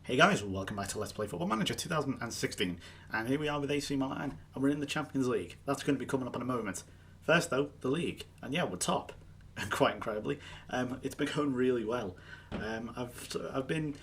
Hey guys, welcome back to Let's Play Football Manager 2016, and here we are with AC Milan, and we're in the Champions League. That's going to be coming up in a moment. First though, the league, and yeah, we're top, quite incredibly. It's been going really well. I've been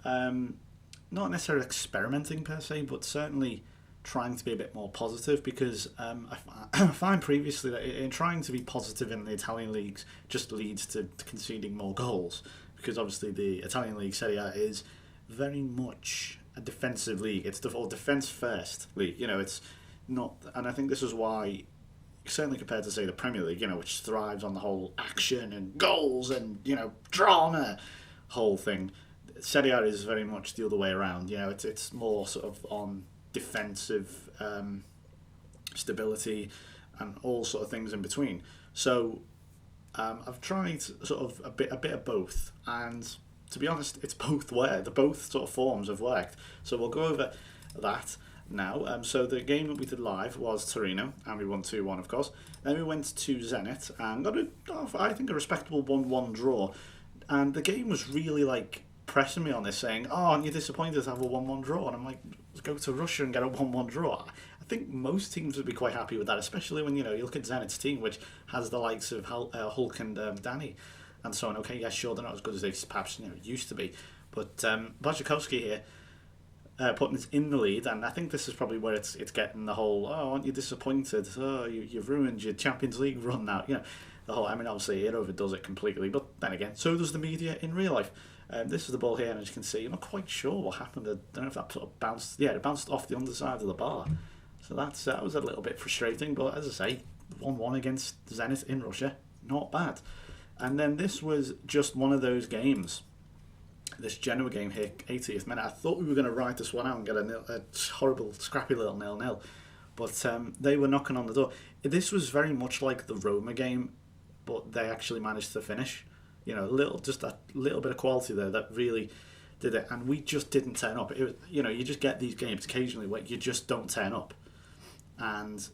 not necessarily experimenting per se, but certainly trying to be a bit more positive, because I find previously that in trying to be positive in the Italian leagues just leads to conceding more goals, because obviously the Italian league Serie A is very much a defensive league. It's the defense first league. It's not, and I think this is why, certainly compared to say the Premier League, which thrives on the whole action and goals and drama whole thing. Serie A is very much the other way around. It's more sort of on defensive stability and all sort of things in between. So I've tried sort of a bit of both, and to be honest, it's both sort of forms have worked. So we'll go over that now. So the game that we did live was Torino, and we won 2-1, of course. Then we went to Zenit and got I think a respectable 1-1 draw. And the game was really pressing me on this, saying, "Oh, aren't you disappointed to have a 1-1 draw?" And I'm like, "Let's go to Russia and get a 1-1 draw." I think most teams would be quite happy with that, especially when you look at Zenit's team, which has the likes of Hulk and Danny and so on. Okay, yeah, sure, they're not as good as they perhaps used to be, but Bajikowski here putting us in the lead, and I think this is probably where it's getting the whole, "Oh, aren't you disappointed? Oh, you've ruined your Champions League run now." The whole. I mean, obviously it overdoes it completely, but then again, so does the media in real life. This is the ball here, and as you can see, I'm not quite sure what happened. I don't know if that sort of bounced. Yeah, it bounced off the underside of the bar, so that was a little bit frustrating. But as I say, 1-1 against Zenit in Russia, not bad. And then this was just one of those games, this Genoa game here, 80th minute. I thought we were going to ride this one out and get a horrible, scrappy little 0-0. But they were knocking on the door. This was very much like the Roma game, but they actually managed to finish. Just that little bit of quality there that really did it. And we just didn't turn up. It was, you just get these games occasionally where you just don't turn up. And,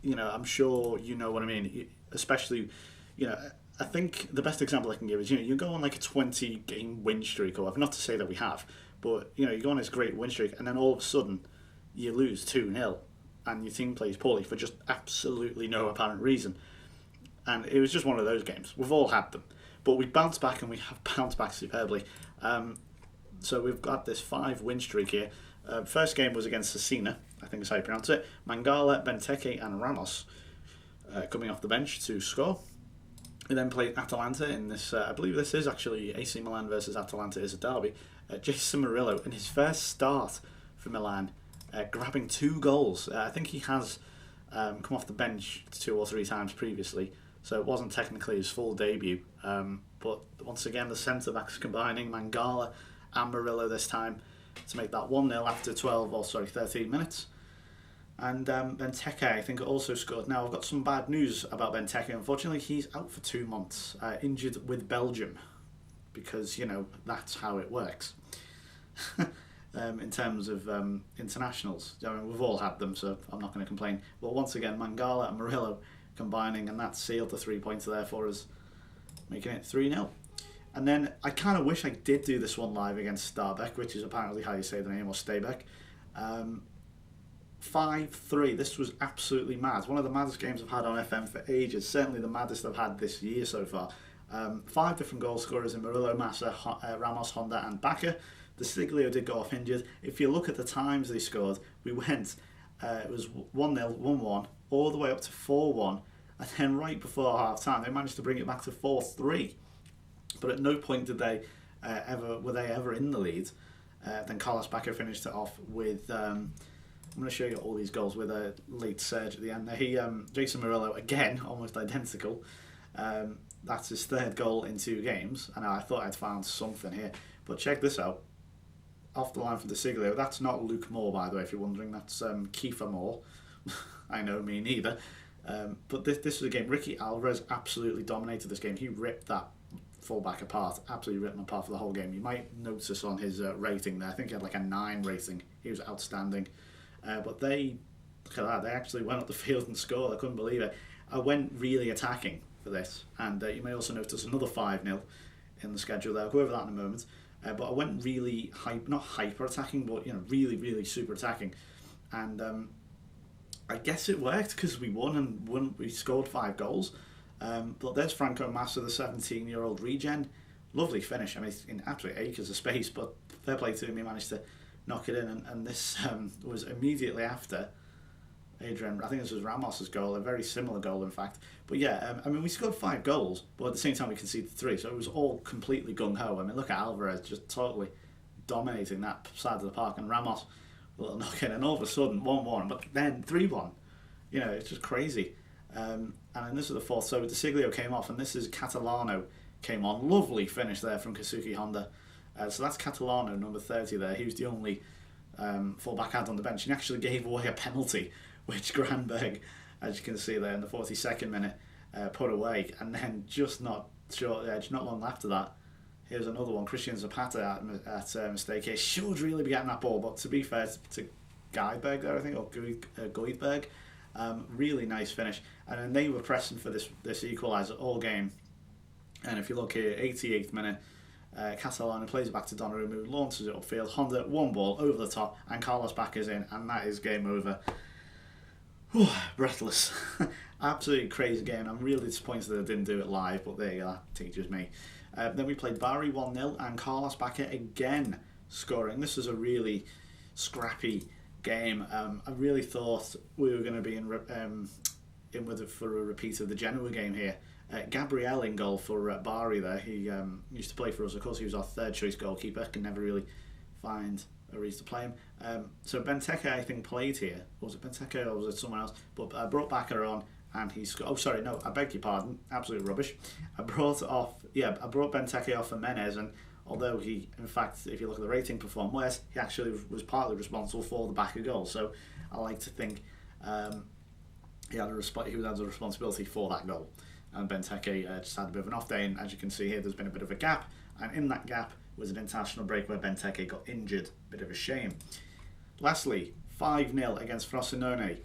I'm sure you know what I mean. Especially, I think the best example I can give is, you go on like a 20-game win streak, or whatever. Not to say that we have, but, you go on this great win streak, and then all of a sudden, you lose 2-0, and your team plays poorly for just absolutely no apparent reason. And it was just one of those games. We've all had them. But we bounced back, and we have bounced back superbly. So we've got this 5-win streak here. First game was against Cesena, I think is how you pronounce it. Mangala, Benteke, and Ramos coming off the bench to score. We then played Atalanta in this, I believe this is actually AC Milan versus Atalanta is a derby. Jason Murillo, in his first start for Milan, grabbing 2 goals. I think he has come off the bench 2 or 3 times previously, so it wasn't technically his full debut. But once again, the centre-backs combining, Mangala and Murillo this time, to make that 1-0 after 13 minutes. And Benteke, I think, also scored. Now, I've got some bad news about Benteke. Unfortunately, he's out for 2 months, injured with Belgium, because, that's how it works. In terms of internationals. I mean, we've all had them, so I'm not going to complain. But once again, Mangala and Murillo combining, and that sealed the 3 points there for us, making it 3-0. And then I kind of wish I did do this one live against Starbeck, which is apparently how you say the name, or Starbeck. 5-3. This was absolutely mad. One of the maddest games I've had on FM for ages. Certainly the maddest I've had this year so far. 5 different goal scorers in Murillo, Massa, Ramos, Honda, and Bakker. De Stiglio did go off injured. If you look at the times they scored, we went, it was 1-0, 1-1, all the way up to 4-1, and then right before half time they managed to bring it back to 4-3. But at no point did they were they ever in the lead. Then Carlos Bakker finished it off with, I'm going to show you all these goals with a late surge at the end. Jason Murillo, again, almost identical. That's his 3rd goal in 2 games, and I thought I'd found something here. But check this out. Off the line from De Stiglio. That's not Luke Moore, by the way, if you're wondering. That's Kiefer Moore. I know, me neither. But this was a game. Ricky Alvarez absolutely dominated this game. He ripped that fullback apart. Absolutely ripped him apart for the whole game. You might notice on his rating there. I think he had like a 9 rating. He was outstanding. But look at that. They actually went up the field and scored. I couldn't believe it. I went really attacking for this. And you may also notice another 5-0 in the schedule there. I'll go over that in a moment. but I went really not hyper attacking, but really, really super attacking, and I guess it worked because we won, we scored 5 goals. But there's Franco Massa, the 17-year-old regen. Lovely finish. I mean, it's in absolute acres of space, but fair play to him, he managed to knock it in. And this was immediately after Adrian, I think this was Ramos's goal, a very similar goal, in fact. But yeah, I mean, we scored 5 goals, but at the same time we conceded 3, so it was all completely gung-ho. I mean, look at Alvarez just totally dominating that side of the park, and Ramos, a little knock in, and all of a sudden 1-1, but then 3-1. It's just crazy. And then this is the 4th, so DeSiglio came off, and this is Catalano came on. Lovely finish there from Kazuki Honda. So that's Catalano, number 30 there. He was the only full-back had on the bench. He actually gave away a penalty, which Granberg, as you can see there in the 42nd minute, put away. And then just not short edge, not long after that, here's another one. Christian Zapata at mistake here. Should really be getting that ball, but to be fair to Guidberg there, I think, or Guidberg, really nice finish. And then they were pressing for this equaliser all game. And if you look here, 88th minute, Catalano plays it back to Donnarumma, who launches it upfield. Honda, one ball over the top, and Carlos back is in, and that is game over. Whew, breathless. Absolutely crazy game. I'm really disappointed that I didn't do it live, but there you go, that teaches me. Then we played Bari 1-0, and Carlos Bacca again scoring. This was a really scrappy game. I really thought we were going to be in with it for a repeat of the Genoa game here. Gabriel in goal for Bari there. He used to play for us. Of course, he was our 3rd choice goalkeeper. Could never really find a reason to play him. So Benteke, I think, played here. Was it Benteke or was it someone else? But I brought Bacca on, and he scored. Oh, sorry, no, I beg your pardon. Absolute rubbish. I brought Benteke off for Menez, and although he, in fact, if you look at the rating, performed worse, he actually was partly responsible for the Bacca goal. So I like to think he had a responsibility for that goal. And Benteke just had a bit of an off day, and as you can see here, there's been a bit of a gap, and in that gap was an international break where Benteke got injured. Bit of a shame. Lastly, 5-0 against Frosinone.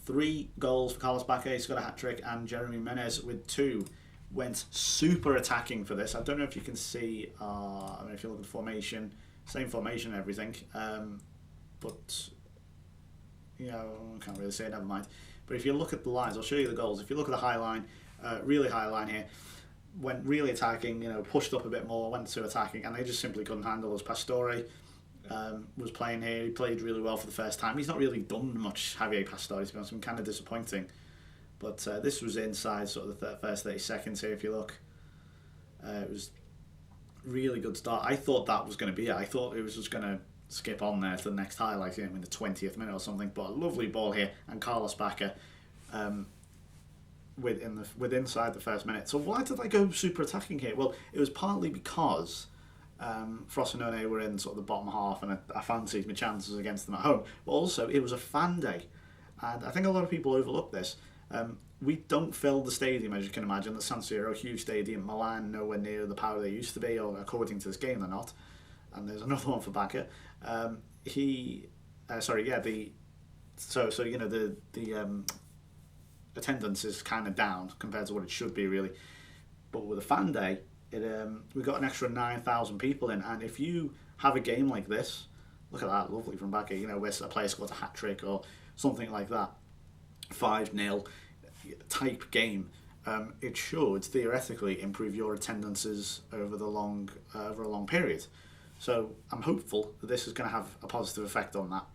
3 goals for Carlos Bacca, he's got a hat-trick, and Jeremy Menez with 2 went super attacking for this. I don't know if you can see, if you look at the formation, same formation and everything, but I can't really say it, never mind. But if you look at the lines, I'll show you the goals. If you look at the high line, really high line here, went really attacking, pushed up a bit more, went to attacking, and they just simply couldn't handle us. Pastore was playing here. He played really well for the first time. He's not really done much, Javier Pastore, to be honest. I'm kind of disappointing. But this was inside sort of the first 30 seconds here, if you look. It was really good start. I thought that was going to be it. I thought it was just going to skip on there to the next highlight in the 20th minute or something. But a lovely ball here, and Carlos Bacca with inside the first minute. So why did I go super attacking here? Well, it was partly because Frosinone were in sort of the bottom half, and I fancied my chances against them at home. But also, it was a fan day, and I think a lot of people overlook this. We don't fill the stadium, as you can imagine. The San Siro, huge stadium. Milan, nowhere near the power they used to be, or according to this game, they're not. And there's another one for Bacca. The attendance is kind of down compared to what it should be, really. But with a fan day, we got an extra 9,000 people in, and if you have a game like this, look at that, lovely from Bacca, where a player scores a hat trick or something like that, 5-0 type game, it should theoretically improve your attendances over a long period. So I'm hopeful that this is going to have a positive effect on that,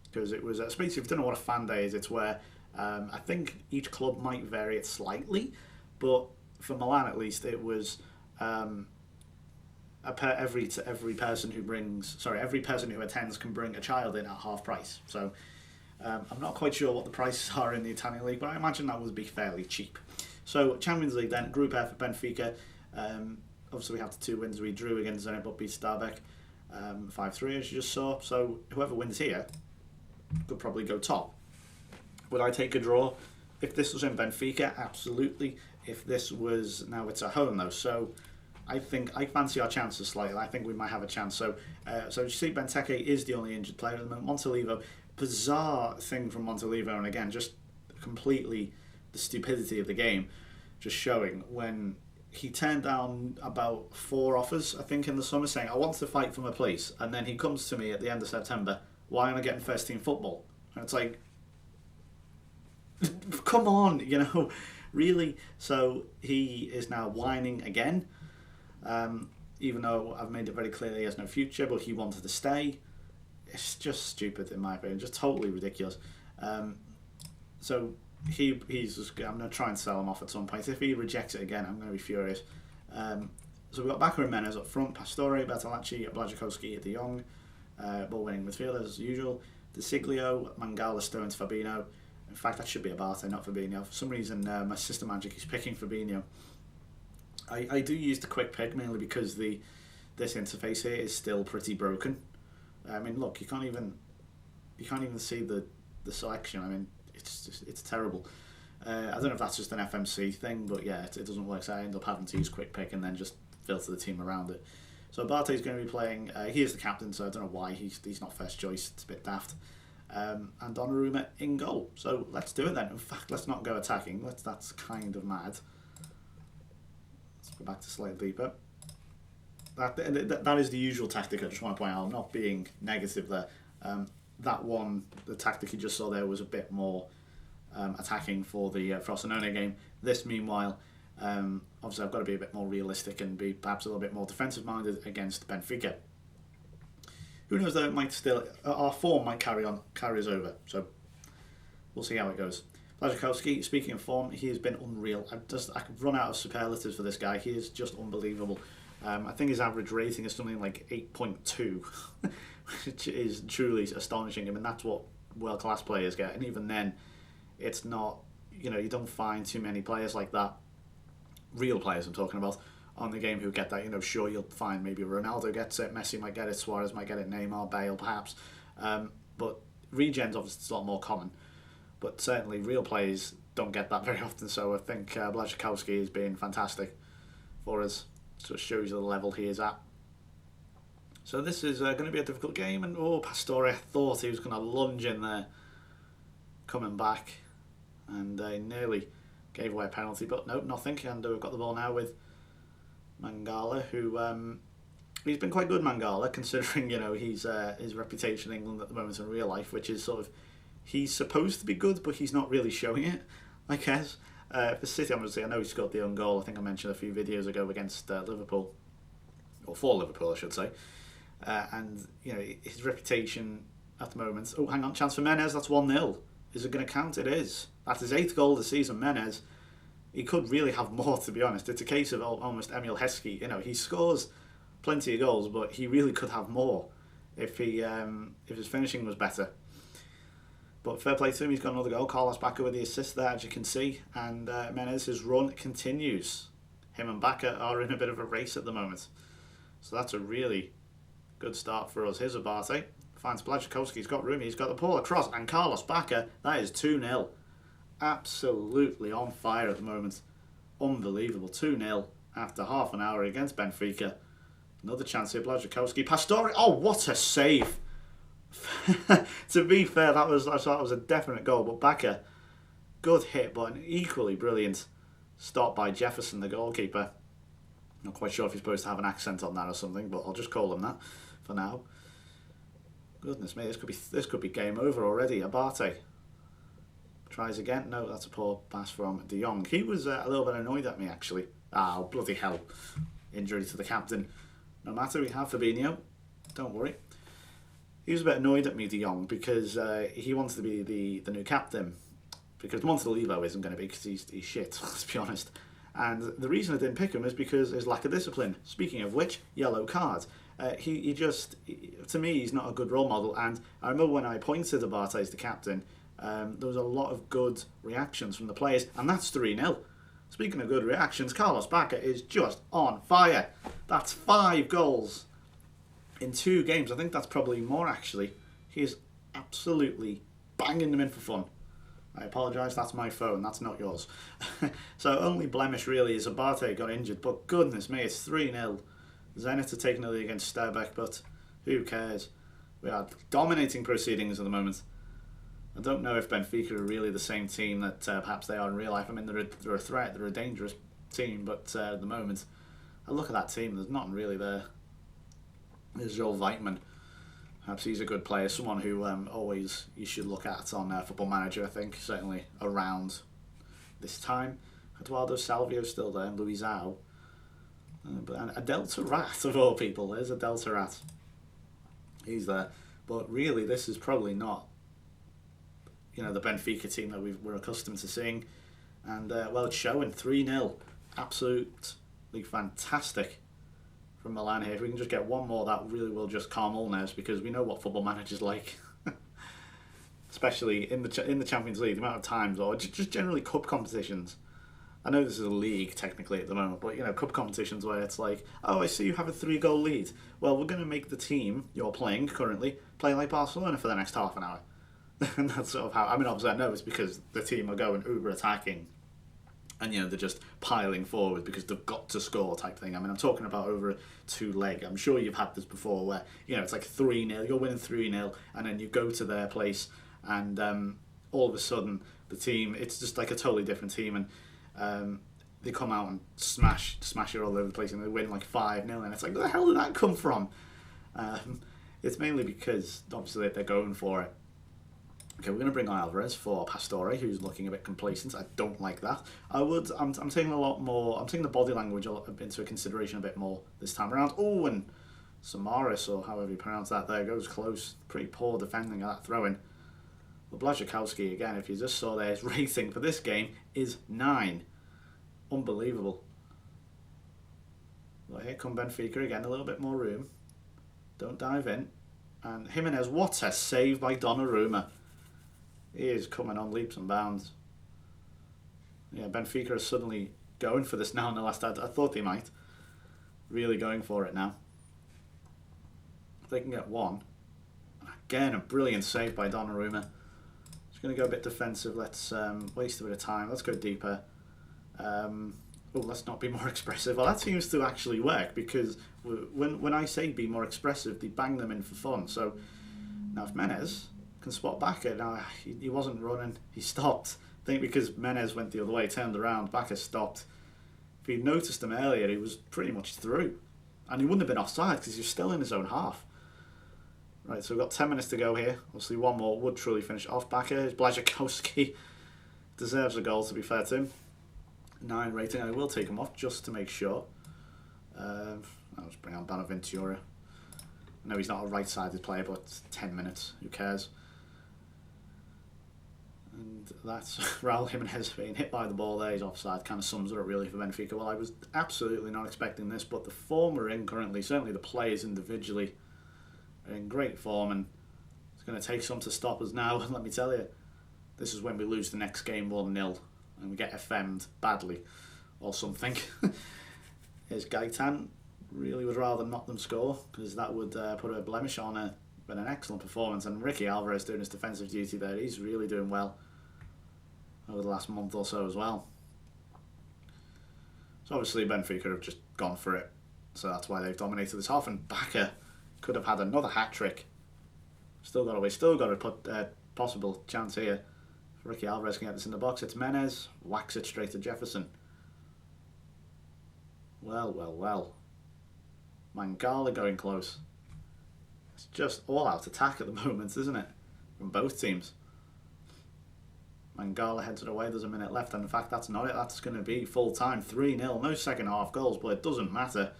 because it was especially if you don't know what a fan day is, it's where I think each club might vary it slightly, but for Milan at least, it was every person who attends can bring a child in at half price. So I'm not quite sure what the prices are in the Italian league, but I imagine that would be fairly cheap. So Champions League then, Group F at Benfica. Obviously we have the 2 wins. We drew against Zenit, but beat Starbeck 5-3 as you just saw. So whoever wins here could probably go top. Would I take a draw? If this was in Benfica, absolutely. If this was, now it's at home though, so I think I fancy our chances slightly. I think we might have a chance. So you see, Benteke is the only injured player at the moment. Montolivo, bizarre thing from Montolivo, and again, just completely the stupidity of the game, just showing when he turned down about 4 offers, I think, in the summer, saying, I want to fight for my place. And then he comes to me at the end of September, why am I getting first team football? And it's like, come on, really? So he is now whining again, even though I've made it very clear that he has no future, but he wanted to stay. It's just stupid, in my opinion, just totally ridiculous. So he's just, I'm going to try and sell him off at some point. If he rejects it again, I'm going to be furious. So we've got Bakker and Menez up front, Pastore, Bertolacci, Blazikowski, De Jong, ball-winning midfielders as usual. De Siglio, Mangala, Stones, Fabinho. In fact, that should be Abate, not Fabinho. For some reason, my system magic is picking Fabinho. I do use the quick pick mainly because this interface here is still pretty broken. I mean, look, you can't even see the selection. I mean, it's terrible. I don't know if that's just an FMC thing, but yeah, it doesn't work. So I end up having to use quick pick and then just filter the team around it. So Abate is going to be playing. He is the captain, so I don't know why he's not first choice. It's a bit daft. And Donnarumma in goal. So let's do it then. In fact, let's not go attacking. That's kind of mad. Let's go back to slightly deeper. That is the usual tactic. I just want to point out, I'm not being negative there. The tactic you just saw there was a bit more attacking for the Frosinone game. This, meanwhile, obviously I've got to be a bit more realistic and be perhaps a little bit more defensive minded against Benfica. Who knows though, it might still, our form might carry us over. So we'll see how it goes. Blazikowski, speaking of form, he has been unreal. I could run out of superlatives for this guy. He is just unbelievable. I think his average rating is something like 8.2, which is truly astonishing. I mean, that's what world-class players get. And even then, it's not, you don't find too many players like that, real players I'm talking about, on the game who get that. Sure, you'll find maybe Ronaldo gets it, Messi might get it, Suarez might get it, Neymar, Bale perhaps. But regens, obviously, it's a lot more common. But certainly, real players don't get that very often. So I think Blazikowski has been fantastic for us. So it shows you the level he is at. So this is going to be a difficult game. And Pastore, I thought he was going to lunge in there, coming back, and nearly gave away a penalty. But no, nothing. And we've got the ball now with Mangala, who he's been quite good, Mangala, considering his reputation in England at the moment in real life, which is sort of, he's supposed to be good, but he's not really showing it, I guess. For City, I'm going to say, I know he scored the own goal. I think I mentioned a few videos ago against Liverpool, or for Liverpool, I should say. And his reputation at the moment. Oh, hang on, chance for Menez. That's 1-0. Is it going to count? It is. That's his 8th goal of the season. Menez. He could really have more, to be honest. It's a case of almost Emil Heskey. He scores plenty of goals, but he really could have more if his finishing was better. But fair play to him, he's got another goal. Carlos Bakker with the assist there, as you can see. And Menez's run continues. Him and Bakker are in a bit of a race at the moment. So that's a really good start for us. Here's Abate. Finds Blazikowski, he's got room, he's got the ball across. And Carlos Bakker, that is 2-0. Absolutely on fire at the moment. Unbelievable. 2-0 after half an hour against Benfica. Another chance here, Blazikowski. Pastore, oh, what a save! To be fair, I thought that was a definite goal, but Bakker, good hit, but an equally brilliant stop by Jefferson, the goalkeeper. Not quite sure if he's supposed to have an accent on that or something, but I'll just call him that for now. Goodness me, this could be game over already. Abate tries again. No, that's a poor pass from De Jong. He was a little bit annoyed at me, actually. Oh, bloody hell. Injury to the captain. No matter, we have Fabinho. Don't worry. He was a bit annoyed at me, De Jong, because he wants to be the new captain. Because Montalivo isn't going to be, because he's shit, let's be honest. And the reason I didn't pick him is because his lack of discipline. Speaking of which, yellow card. He just, to me, he's not a good role model. And I remember when I pointed Abate as the captain, there was a lot of good reactions from the players, and that's 3-0. Speaking of good reactions, Carlos Bakker is just on fire. That's 5 goals in 2 games. I think that's probably more, actually. He is absolutely banging them in for fun. I apologise, that's my phone, that's not yours. So only blemish really is Abate got injured, but goodness me, it's 3-0. Zenit are taking the lead against Starbeck, but who cares? We are dominating proceedings at the moment. I don't know if Benfica are really the same team that perhaps they are in real life. I mean, they're a threat, they're dangerous, team, but at the moment, I look at that team, there's nothing really there. There's Joel Weitman. Perhaps he's a good player, someone who always you should look at on Football Manager, I think, certainly around this time. Eduardo Salvio's still there, and Luizao. But a Delta Rat, of all people, there's a Delta Rat. He's there. But really, this is probably not, the Benfica team that we're accustomed to seeing. And, it's showing 3-0. Absolutely fantastic from Milan here. If we can just get one more, that really will just calm all nerves, because we know what Football Manager's like. Especially in the Champions League, the amount of times, or just generally cup competitions. I know this is a league technically at the moment, but cup competitions where it's like, oh, I see you have a 3-goal lead. Well, we're going to make the team you're playing currently play like Barcelona for the next half an hour. And that's sort of how, obviously I know it's because the team are going uber attacking and they're just piling forward because they've got to score type thing. I'm talking about over a 2-leg. I'm sure you've had this before where it's like 3-0, you're winning 3-0, and then you go to their place and all of a sudden the team, it's just like a totally different team, and they come out and smash it all over the place, and they win like 5-0, and it's like, where the hell did that come from? It's mainly because obviously they're going for it. Okay, we're going to bring on Alvarez for Pastore, who's looking a bit complacent. I don't like that. I'm taking a lot more. I'm taking the body language into consideration a bit more this time around. Oh, and Samaris, or however you pronounce that, there goes close. Pretty poor defending of that throw-in. Well, Błaszczykowski, again, if you just saw there, his rating for this game is 9. Unbelievable. Well, here come Benfica again, a little bit more room. Don't dive in. And Jimenez, what a save by Donnarumma. He is coming on leaps and bounds. Yeah, Benfica are suddenly going for this now in the last. I thought they might. Really going for it now. If they can get one. Again, a brilliant save by Donnarumma. Just going to go a bit defensive. Let's waste a bit of time. Let's go deeper. Let's not be more expressive. Well, that seems to actually work, because when I say be more expressive, they bang them in for fun. So now if Menez can spot Bakker, now he wasn't running, he stopped. I think because Menez went the other way, turned around, Bakker stopped. If he'd noticed him earlier, he was pretty much through. And he wouldn't have been offside because he was still in his own half. Right, so we've got 10 minutes to go here. Obviously one more would truly finish off Bakker. Błaszczykowski deserves a goal, to be fair to him. 9 rating. I will take him off just to make sure. I'll just bring on Bonaventura. I know he's not a right-sided player, but 10 minutes. Who cares? And that's Raul Jimenez being hit by the ball there. He's offside. Kind of sums it up really for Benfica. Well, I was absolutely not expecting this, but the form we're in currently, certainly the players individually, are in great form, and it's going to take some to stop us now. And let me tell you, this is when we lose the next game 1-0. And we get FM'd badly or something. Here's Gaetan. Really would rather not them score, because that would put a blemish on an excellent performance. And Ricky Alvarez doing his defensive duty there. He's really doing well over the last month or so as well. So obviously Benfica have just gone for it. So that's why they've dominated this half. And Bakker could have had another hat-trick. Still got to put a possible chance here. Ricky Alvarez can get this in the box. It's Menez. Whacks it straight to Jefferson. Well. Mangala going close. It's just all-out attack at the moment, isn't it? From both teams. Mangala heads it away. There's a minute left. And in fact, that's not it. That's going to be full-time. 3-0. No second-half goals, but it doesn't matter.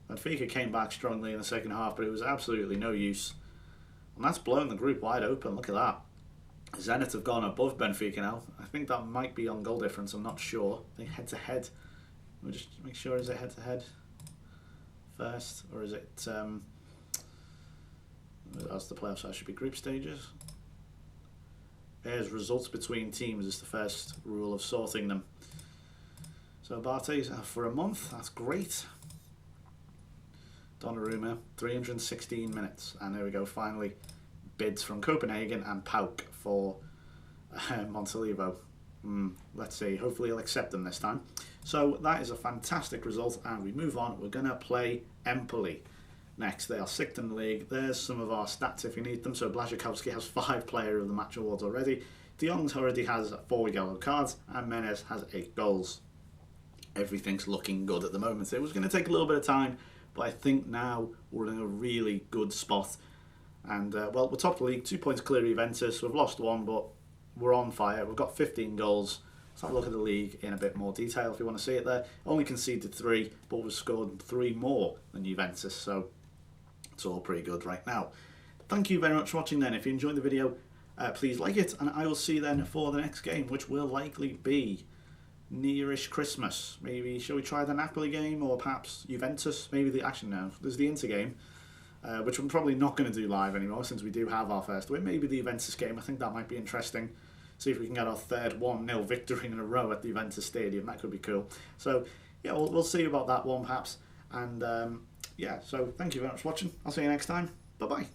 Benfica came back strongly in the second half, but it was absolutely no use. And that's blown the group wide open. Look at that. Zenit have gone above Benfica now. I think that might be on goal difference. I'm not sure. I think head-to-head. We'll just make sure, is it head-to-head first? Or is it... that's the playoffs. That should be group stages. There's results between teams is the first rule of sorting them. So Barte's for a month. That's great. Donnarumma, 316 minutes. And there we go, finally. Bids from Copenhagen and Pauk for Montalivo. Let's see, hopefully he'll accept them this time. So that is a fantastic result, and we move on. We're going to play Empoli next. They are 6th in the league. There's some of our stats if you need them. So Błaszczykowski has 5 player of the match awards already. De Jong already has 4 yellow cards, and Menez has 8 goals. everything's looking good at the moment. So it was going to take a little bit of time, but I think now we're in a really good spot. And, well, we're top of the league, 2 points clear of Juventus. We've lost one, but we're on fire. We've got 15 goals. Let's have a look at the league in a bit more detail if you want to see it there. Only conceded 3, but we've scored 3 more than Juventus, so it's all pretty good right now. Thank you very much for watching then. If you enjoyed the video, please like it, and I will see you then for the next game, which will likely be nearish Christmas. Maybe, shall we try the Napoli game, or perhaps Juventus? Maybe there's the Inter game, which I'm probably not going to do live anymore since we do have our first win. Maybe the Juventus game, I think that might be interesting. See if we can get our third 1-0 victory in a row at the Juventus Stadium. That could be cool. So, yeah, we'll see about that one perhaps. And, yeah, so thank you very much for watching. I'll see you next time. Bye-bye.